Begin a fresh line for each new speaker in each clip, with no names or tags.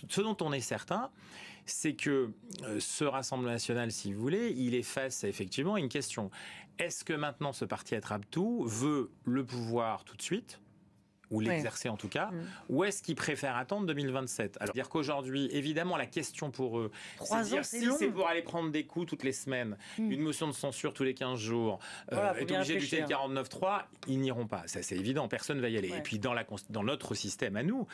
Ce dont on est certain, c'est que ce Rassemblement national, si vous voulez, il est face à effectivement une question. Est-ce que maintenant ce parti attrape-tout veut le pouvoir tout de suite, ou l'exercer en tout cas, ou est-ce qu'ils préfèrent attendre 2027 ? Alors, dire qu'aujourd'hui, évidemment, la question pour eux, c'est dire si c'est pour aller prendre des coups toutes les semaines, une motion de censure tous les 15 jours, être obligé d'utiliser le 49.3, ils n'iront pas. Ça, c'est évident, personne ne va y aller. Et puis, dans notre système à nous,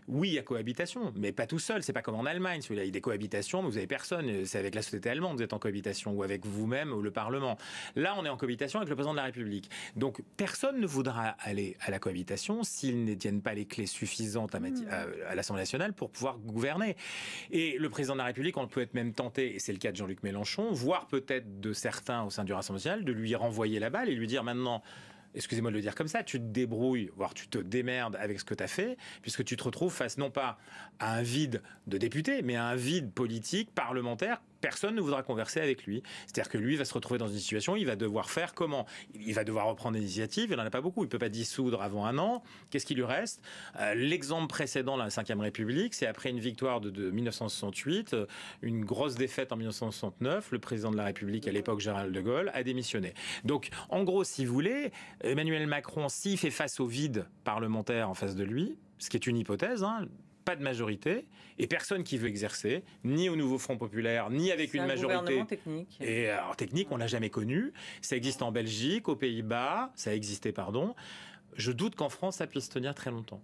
oui, il y a cohabitation, mais pas tout seul. C'est pas comme en Allemagne. Il y a des cohabitations, mais vous n'avez personne. C'est avec la société allemande, vous êtes en cohabitation, ou avec vous-même, ou le Parlement. Là, on est en cohabitation avec le président de la République. Donc, personne ne voudra aller à la cohabitation s'ils ne tiennent pas les clés suffisantes à l'Assemblée nationale pour pouvoir gouverner. Et le président de la République, on peut être même tenté, et c'est le cas de Jean-Luc Mélenchon, voire peut-être de certains au sein du Rassemblement national, de lui renvoyer la balle et lui dire maintenant, excusez-moi de le dire comme ça, tu te débrouilles, voire tu te démerdes avec ce que tu as fait, puisque tu te retrouves face non pas à un vide de député, mais à un vide politique, parlementaire. Personne ne voudra converser avec lui. C'est-à-dire que lui va se retrouver dans une situation, il va devoir faire comment ? Il va devoir reprendre l'initiative, il n'en a pas beaucoup, il ne peut pas dissoudre avant un an. Qu'est-ce qui lui reste ? L'exemple précédent, la Ve République, c'est après une victoire de 1968, une grosse défaite en 1969, le président de la République, à l'époque Gérald de Gaulle, a démissionné. Donc, en gros, si vous voulez, Emmanuel Macron, s'il fait face au vide parlementaire en face de lui, ce qui est une hypothèse, pas de majorité, et personne qui veut exercer, ni au nouveau Front populaire, ni avec une majorité.
Gouvernement technique.
Et alors technique, on l'a jamais connu. Ça existe en Belgique, aux Pays-Bas, ça a existé, pardon. Je doute qu'en France, ça puisse tenir très longtemps.